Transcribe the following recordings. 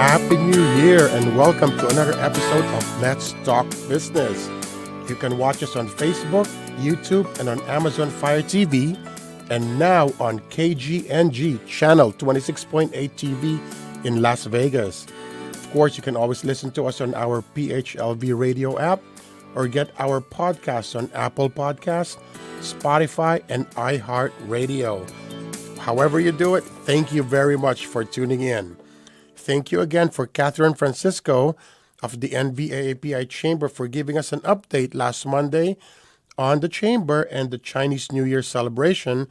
Happy New Year and welcome to another episode of Let's Talk Business. You can watch us on Facebook, YouTube, and on Amazon Fire TV, and now on KGNG Channel 26.8 TV in Las Vegas. Of course, you can always listen to us on our PHLV radio app or get our podcasts on Apple Podcasts, Spotify, and iHeartRadio. However you do it, thank you very much for tuning in. Thank you again for Catherine Francisco of the NVAAPI Chamber for giving us an update last Monday on the Chamber and the Chinese New Year celebration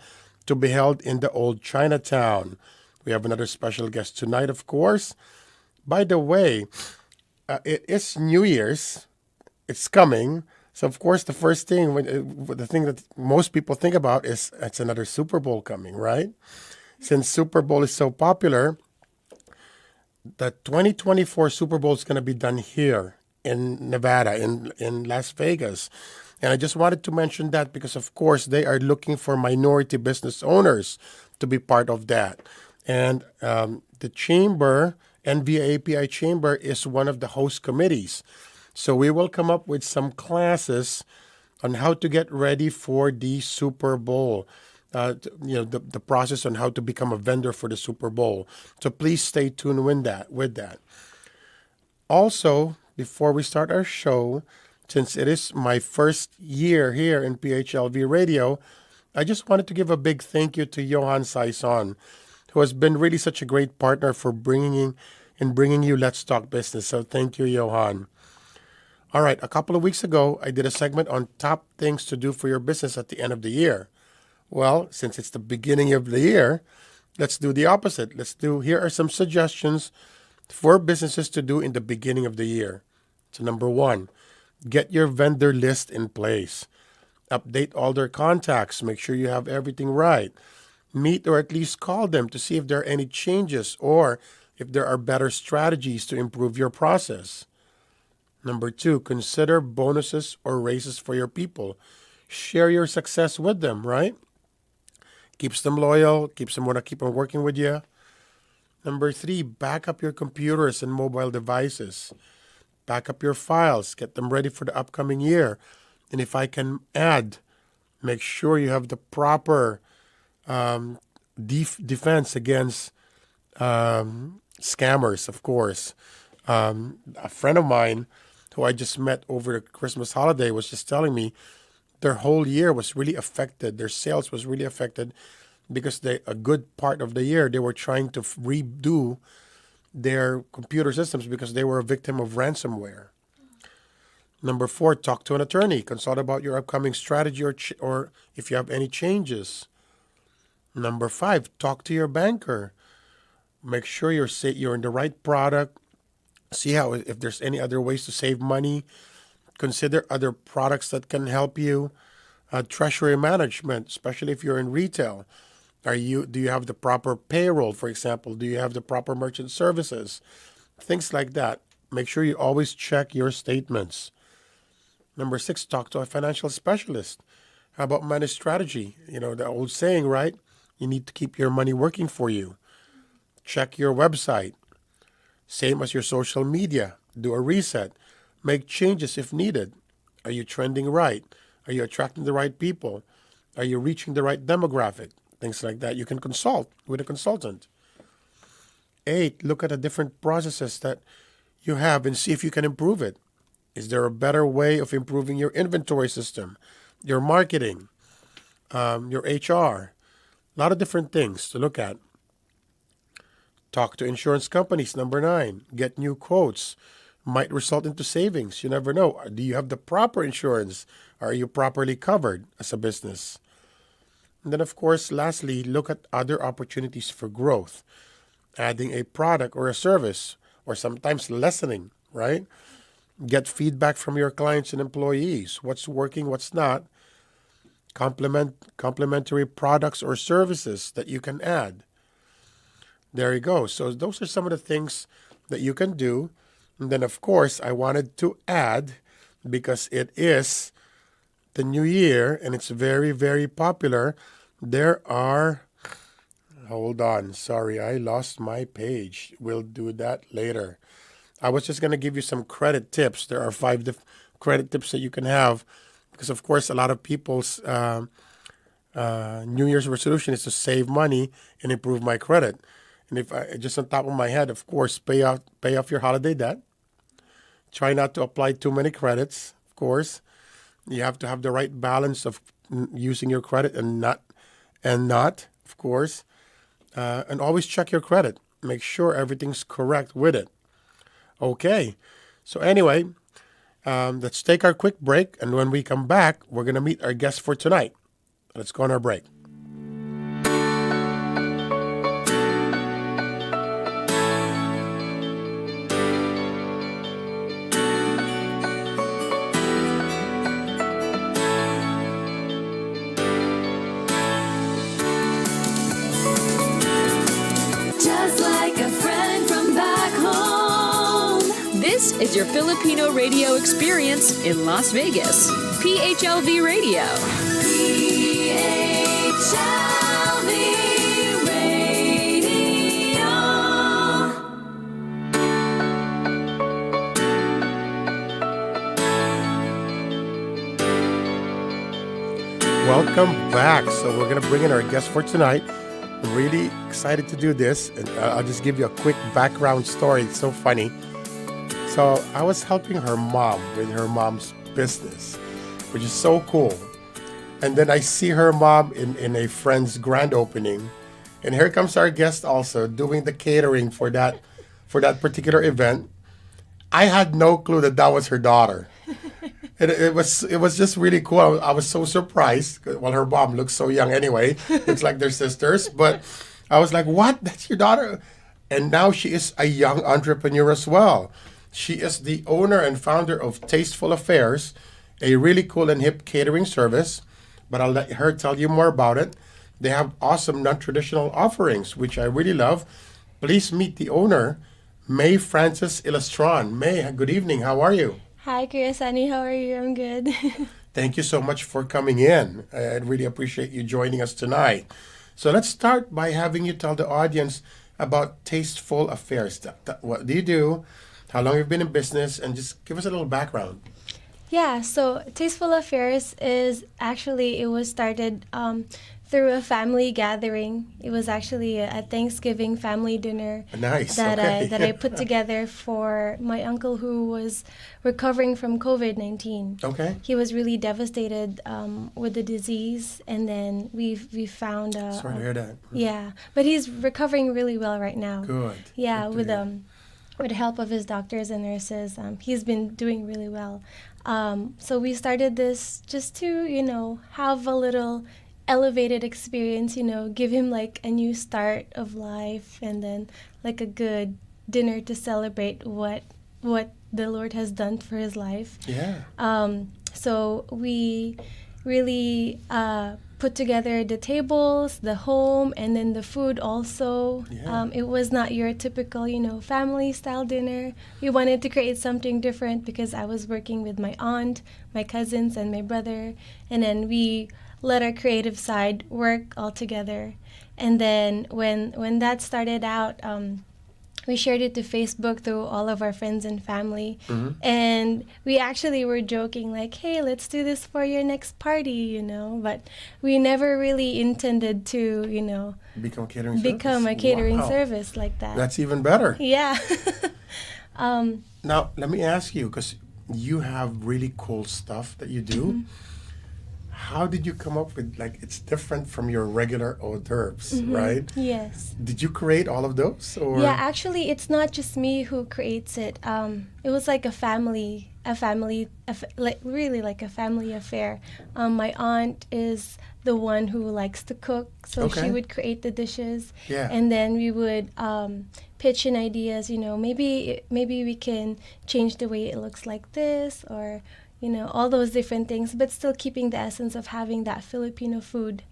to be held in the old Chinatown. We have another special guest tonight, of course. By the way, it is New Year's. It's coming. So, of course, the first thing, the thing that most people think about is it's another Super Bowl coming, right? Since Super Bowl is so popular, the 2024 Super Bowl is going to be done here in Nevada, in Las Vegas. And I just wanted to mention that because, of course, they are looking for minority business owners to be part of that. And the Chamber, NVAAPI Chamber, is one of the host committees. So we will come up with some classes on how to get ready for the Super Bowl. The process on how to become a vendor for the Super Bowl. So please stay tuned with that. Also, before we start our show, since it is my first year here in PHLV Radio, I just wanted to give a big thank you to Johan Saison, who has been really such a great partner for bringing you Let's Talk Business. So thank you, Johan. All right, a couple of weeks ago, I did a segment on top things to do for your business at the end of the year. Well, since it's the beginning of the year, let's do the opposite. Here are some suggestions for businesses to do in the beginning of the year. So number one, get your vendor list in place. Update all their contacts. Make sure you have everything right. Meet or at least call them to see if there are any changes or if there are better strategies to improve your process. Number two, consider bonuses or raises for your people. Share your success with them, right? Keeps them loyal, keeps them want to keep on working with you. Number three, back up your computers and mobile devices. Back up your files, get them ready for the upcoming year. And if I can add, make sure you have the proper defense against scammers, of course. A friend of mine who I just met over the Christmas holiday was just telling me their whole year was really affected. Their sales was really affected because a good part of the year they were trying to redo their computer systems because they were a victim of ransomware. Number four, talk to an attorney. Consult about your upcoming strategy or if you have any changes. Number five, talk to your banker. Make sure you're in the right product. See if there's any other ways to save money. Consider other products that can help you. Treasury management, especially if you're in retail. Do you have the proper payroll, for example? Do you have the proper merchant services? Things like that. Make sure you always check your statements. Number six, talk to a financial specialist. How about money strategy? You know, the old saying, right? You need to keep your money working for you. Check your website. Same as your social media. Do a reset. Make changes if needed. Are you trending right? Are you attracting the right people? Are you reaching the right demographic? Things like that. You can consult with a consultant. 8, look at the different processes that you have and see if you can improve it. Is there a better way of improving your inventory system, your marketing, your HR? A lot of different things to look at. Talk to insurance companies. Number 9, get new quotes. Might result into savings. You never know. Do you have the proper insurance? Are you properly covered as a business? And then, of course, lastly, look at other opportunities for growth. Adding a product or a service, or sometimes lessening, right? Get feedback from your clients and employees. What's working, what's not. Complementary products or services that you can add. There you go. So those are some of the things that you can do. And then, of course, I wanted to add, because it is the new year and it's very, very popular, there are Hold on. Sorry, I lost my page. We'll do that later. I was just going to give you some credit tips. There are five credit tips that you can have because, of course, a lot of people's New Year's resolution is to save money and improve my credit. And if I just on top of my head, of course, pay off your holiday debt. Try not to apply too many credits. Of course, you have to have the right balance of using your credit and not, of course, and always check your credit. Make sure everything's correct with it. Okay. So anyway, let's take our quick break, and when we come back, we're gonna meet our guest for tonight. Let's go on our break. Just like a friend from back home. This is your Filipino radio experience in Las Vegas. PHLV Radio. PHLV Radio. Welcome back. So we're gonna bring in our guest for tonight. I'm really excited to do this, and I'll just give you a quick background story. It's so funny. So I was helping her mom with her mom's business, which is so cool. And then I see her mom in a friend's grand opening, and here comes our guest also doing the catering for that particular event. I had no clue that was her daughter. It was just really cool. I was so surprised. Well, her mom looks so young anyway. Looks like they're sisters. But I was like, what? That's your daughter? And now she is a young entrepreneur as well. She is the owner and founder of Tasteful Affairs, a really cool and hip catering service. But I'll let her tell you more about it. They have awesome non-traditional offerings, which I really love. Please meet the owner, May Francis Ilestron. May, good evening. How are you? Hi, Kuya Sunny. How are you? I'm good. Thank you so much for coming in. I really appreciate you joining us tonight. So let's start by having you tell the audience about Tasteful Affairs. What do you do? How long you've been in business? And just give us a little background. Yeah, so Tasteful Affairs it was started through a family gathering. It was actually a Thanksgiving family dinner Nice. that Okay. I put together for my uncle who was recovering from COVID-19. Okay. He was really devastated with the disease, and then we found Sorry to hear that. yeah, but he's recovering really well right now. Good. Yeah, Good to with hear. with the help of his doctors and nurses, he's been doing really well. So we started this just to, have a little elevated experience, give him like a new start of life, and then like a good dinner to celebrate what the Lord has done for his life. Yeah. So we really put together the tables, the home, and then the food also. Yeah. It was not your typical, family style dinner. We wanted to create something different because I was working with my aunt, my cousins, and my brother. And then we let our creative side work all together. And then when that started out, we shared it to Facebook through all of our friends and family. Mm-hmm. And we actually were joking like, hey, let's do this for your next party, But we never really intended to, Become a catering service. become a catering Wow. service like that. That's even better. Yeah. Now, let me ask you, because you have really cool stuff that you do. Mm-hmm. How did you come up with, it's different from your regular hors d'oeuvres, right? Yes. Did you create all of those? Or? Yeah, actually, it's not just me who creates it. It was like really like a family affair. My aunt is the one who likes to cook, so Okay. she would create the dishes. Yeah. And then we would pitch in ideas, maybe we can change the way it looks like this, or, all those different things, but still keeping the essence of having that Filipino food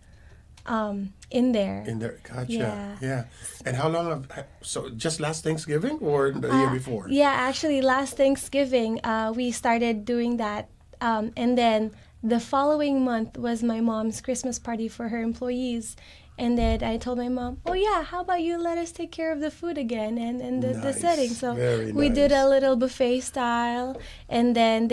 in there. In there, gotcha. Yeah. Yeah. And how long so just last Thanksgiving or the year before? Yeah, actually, last Thanksgiving, we started doing that. And then the following month was my mom's Christmas party for her employees. And then I told my mom, oh yeah, how about you let us take care of the food again and the Nice. setting. So Very we did nice. a little buffet style. And then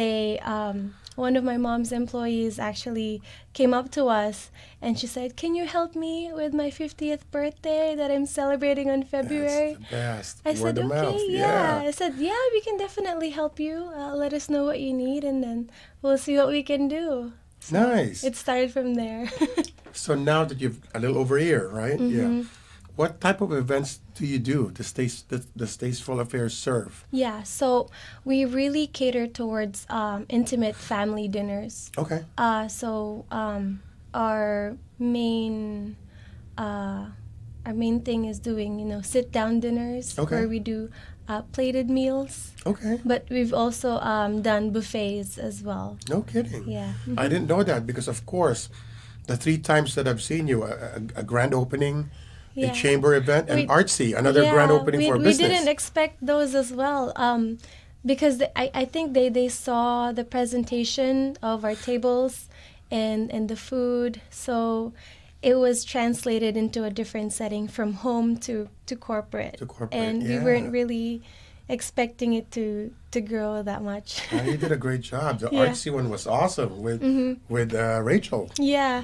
one of my mom's employees actually came up to us and she said, can you help me with my 50th birthday that I'm celebrating on February? That's the best. I Word said, of okay, mouth. yeah. I said, yeah, we can definitely help you. Let us know what you need and then we'll see what we can do. So Nice. it started from there. So now that you've a little over a year, right? Yeah. What type of events do you do? The Tasteful Affairs serve. Yeah, so we really cater towards intimate family dinners. Okay. Our main thing is doing sit down dinners Okay. where we do plated meals. Okay. But we've also done buffets as well. No kidding. Yeah. I didn't know that because, of course, the 3 times that I've seen you, a grand opening, Yeah. a chamber event, and We- Artsy, another grand opening for a we business. didn't expect those as well because I think they saw the presentation of our tables and the food, so it was translated into a different setting from home to corporate. To corporate, And we yeah. weren't really expecting it to grow that much. You did a great job. The Yeah. Artsy one was awesome with Rachel. Yeah.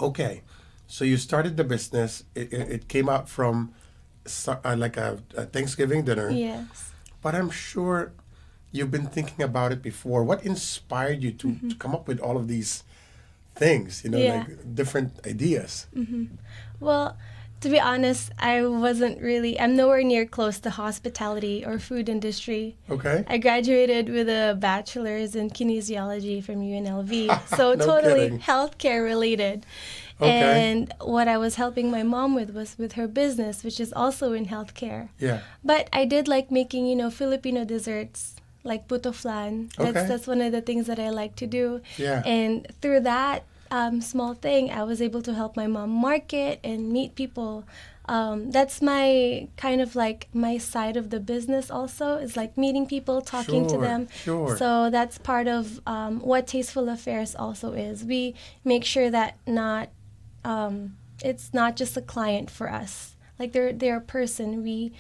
Okay, so you started the business. It came out from like a Thanksgiving dinner. Yes. But I'm sure you've been thinking about it before. What inspired you to come up with all of these things? Yeah. Like different ideas. Well, to be honest, I'm nowhere near close to hospitality or food industry. Okay. I graduated with a bachelor's in kinesiology from UNLV, so No totally kidding. healthcare related. Okay. And what I was helping my mom with was with her business, which is also in healthcare. Yeah. But I did like making, Filipino desserts like puto flan. Okay. That's one of the things that I like to do. Yeah. And through that small thing, I was able to help my mom market and meet people. That's my kind of like my side of the business also, is like meeting people, talking to Sure, them. sure. So that's part of what Tasteful Affairs also is. We make sure that it's not just a client for us. Like they're a person. We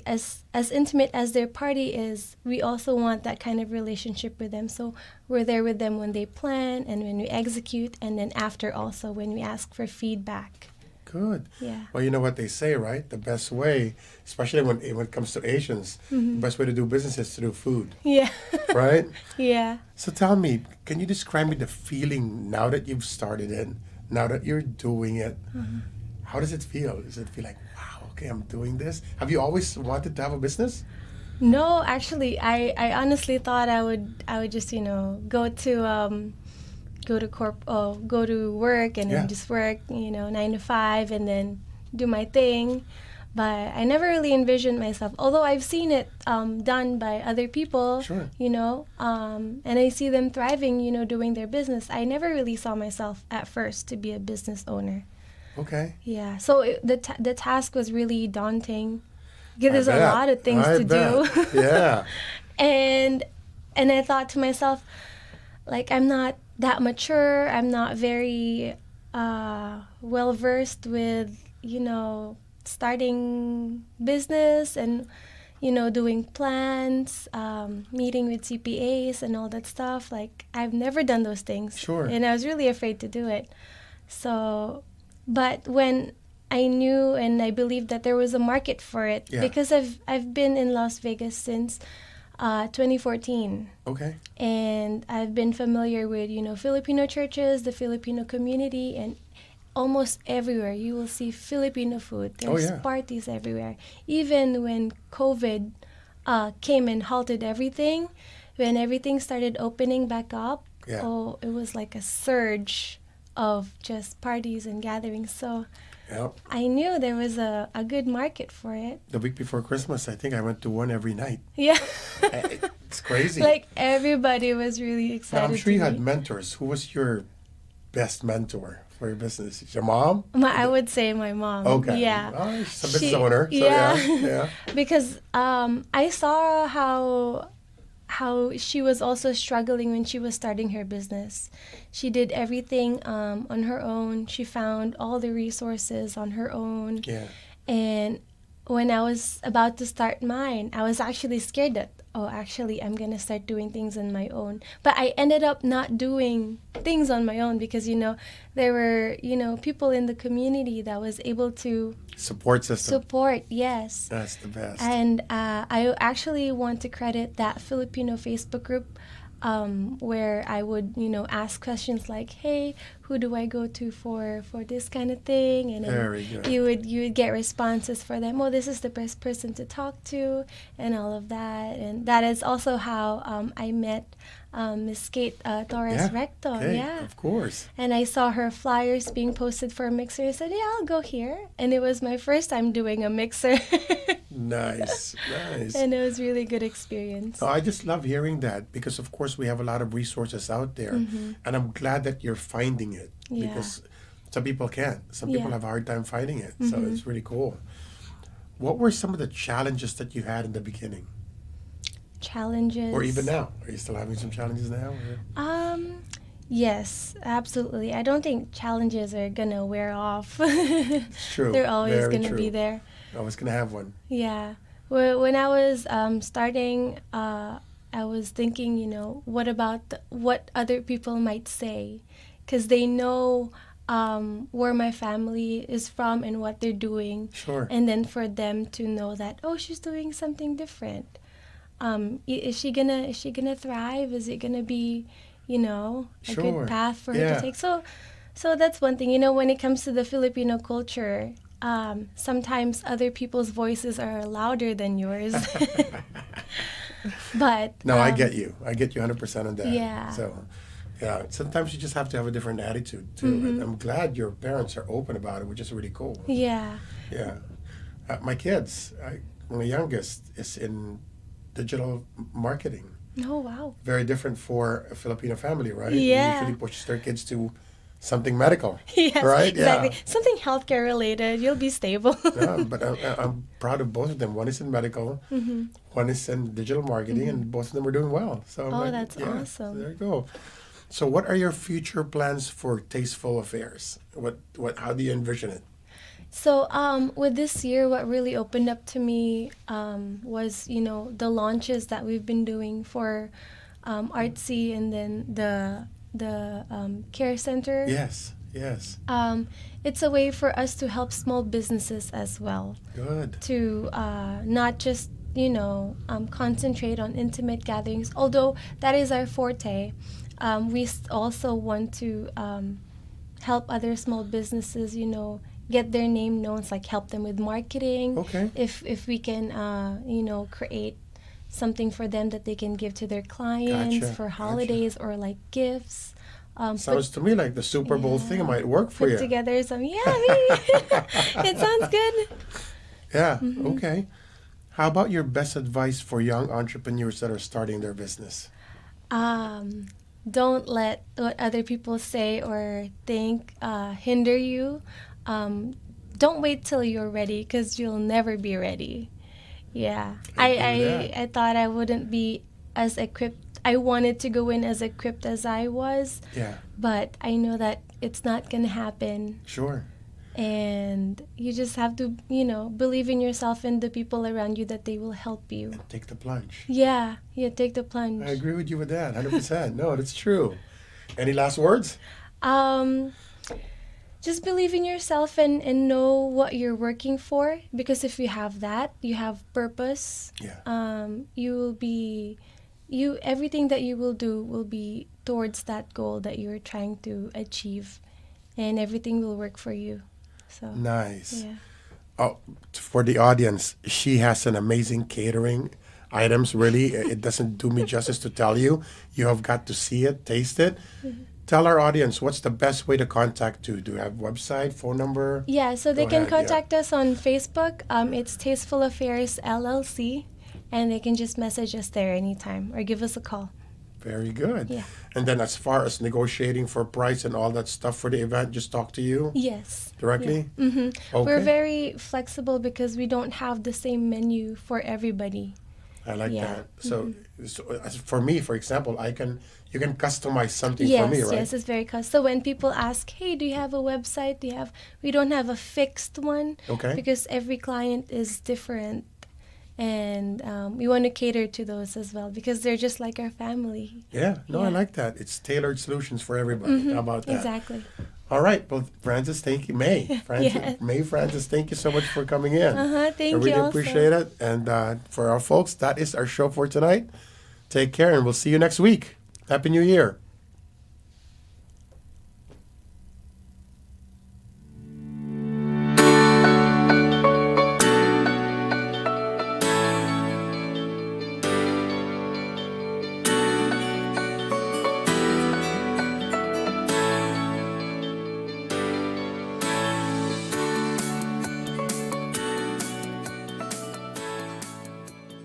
as intimate as their party is, we also want that kind of relationship with them. So we're there with them when they plan and when we execute, and then after also when we ask for feedback. Good. Yeah. Well, you know what they say, right? The best way, especially when it comes to Asians, the best way to do business is to do food, Yeah. right? Yeah. So tell me, can you describe me the feeling now that you've started it, now that you're doing it? How does it feel? Does it feel like, wow, okay, I'm doing this? Have you always wanted to have a business? No, actually, I honestly thought I would just go to work and Yeah. then just work 9 to 5 and then do my thing. But I never really envisioned myself, although I've seen it done by other people. Sure. And I see them thriving, doing their business. I never really saw myself at first to be a business owner. Okay. Yeah, so the task was really daunting because there's I a bet. lot of things I to bet. do. Yeah. and I thought to myself, like, I'm not that mature. I'm not very well versed with starting business and doing plans, meeting with CPAs and all that stuff. Like, I've never done those things. Sure. And I was really afraid to do it. So, but when I knew and I believed that there was a market for it, Yeah. because I've been in Las Vegas since 2014. Okay. And I've been familiar with, Filipino churches, the Filipino community, and almost everywhere you will see Filipino food. There's yeah. parties everywhere. Even when COVID came and halted everything, when everything started opening back up, Yeah. it was like a surge of just parties and gatherings. So Yep. I knew there was a good market for it. The week before Christmas, I think I went to one every night. Yeah. It's crazy. Like, everybody was really But excited. I'm sure you to had meet. mentors. Who was your best mentor for your business? Your mom? I would say my mom. Okay. Yeah. Oh, she's a business owner. So yeah. yeah. Because I saw how she was also struggling when she was starting her business. She did everything on her own. She found all the resources on her own. Yeah. And when I was about to start mine, I was actually scared that, oh, actually, I'm going to start doing things on my own. But I ended up not doing things on my own because, there were, people in the community that was able to Support system. support, yes. That's the best. And I actually want to credit that Filipino Facebook group where I would, ask questions like, "Hey, who do I go to for this kind of thing?" And then Very good. you would get responses for them. Oh, this is the best person to talk to, and all of that. And that is also how I met Miss Kate Torres Recto. Okay, Yeah. of course. And I saw her flyers being posted for a mixer. I said, "Yeah, I'll go here." And it was my first time doing a mixer. Nice, nice. And it was really good experience. No, I just love hearing that because, of course, we have a lot of resources out there, and I'm glad that you're finding it Yeah. because some people can't. Some people Yeah. have a hard time finding it, so it's really cool. What were some of the challenges that you had in the beginning, Challenges. or even now? Are you still having some challenges now? Or? Yes, absolutely. I don't think challenges are gonna wear off. It's true. They're always Very gonna true. be there. I was gonna have one. Yeah. When I was starting, I was thinking, what about what other people might say? Because they know where my family is from and what they're doing. Sure. And then for them to know that, oh, she's doing something different. Is she gonna thrive? Is it gonna be, a Sure. good path for her Yeah. to take? So that's one thing. When it comes to the Filipino culture, sometimes other people's voices are louder than yours. But No, I get you. I get you 100% on that. Yeah. So, yeah, sometimes you just have to have a different attitude too. And I'm glad your parents are open about it, which is really cool. Yeah. Yeah. My kids, my youngest is in digital marketing. Oh, wow. Very different for a Filipino family, right? Yeah. Usually pushes their kids to something medical. Yes, Right? exactly. Yeah. Something healthcare related. You'll be stable. Yeah, but I'm proud of both of them. One is in medical, one is in digital marketing, and both of them are doing well. So I'm Oh, like, that's yeah, awesome. There you go. So, what are your future plans for Tasteful Affairs? How do you envision it? So, with this year, what really opened up to me was, the launches that we've been doing for Artsy and then the care center. Yes, yes, It's a way for us to help small businesses as well. good. To not just concentrate on intimate gatherings, although that is our forte. We also want to help other small businesses get their name known, like help them with marketing. Okay. If we can create something for them that they can give to their clients Gotcha, for gotcha. holidays or like gifts. Sounds to me like the Super Bowl thing might work for put you. together some maybe it sounds good. Yeah. Mm-hmm. Okay. How about your best advice for young entrepreneurs that are starting their business? Don't let what other people say or think hinder you. Don't wait till you're ready because you'll never be ready. Yeah, I thought I wouldn't be as equipped. I wanted to go in as equipped as I was, Yeah. but I know that it's not gonna happen. Sure. And you just have to, believe in yourself and the people around you that they will help you. Take the plunge. Yeah, take the plunge. I agree with you with that, 100%. No, that's true. Any last words? Just believe in yourself and know what you're working for, because if you have that, you have purpose. Yeah. You will be everything that you will do will be towards that goal that you're trying to achieve, and everything will work for you. So Nice. yeah. Oh, for the audience, she has an amazing catering items. Really, it doesn't do me justice to tell you. You have got to see it, taste it. Tell our audience what's the best way to contact you. Do you have website, phone number? Yeah, so they Go can ahead, yeah. contact us on Facebook. It's Tasteful Affairs LLC, and they can just message us there anytime or give us a call. Very good. Yeah. And then as far as negotiating for price and all that stuff for the event, just talk to you Yes. directly? Mm-hmm. Okay. We're very flexible because we don't have the same menu for everybody. I like Yeah. that. So as for me, for example, you can customize something Yes, for me, right? yes, it's very custom. So when people ask, "Hey, do you have a website? We don't have a fixed one Okay. because every client is different, and we want to cater to those as well because they're just like our family." Yeah. No, I Yeah. like that. It's tailored solutions for everybody. How about that? Exactly. All right. Well, Francis, thank you. Yes. May Francis, thank you so much for coming in. Thank I really you also. appreciate it. And for our folks, that is our show for tonight. Take care, and we'll see you next week. Happy New Year.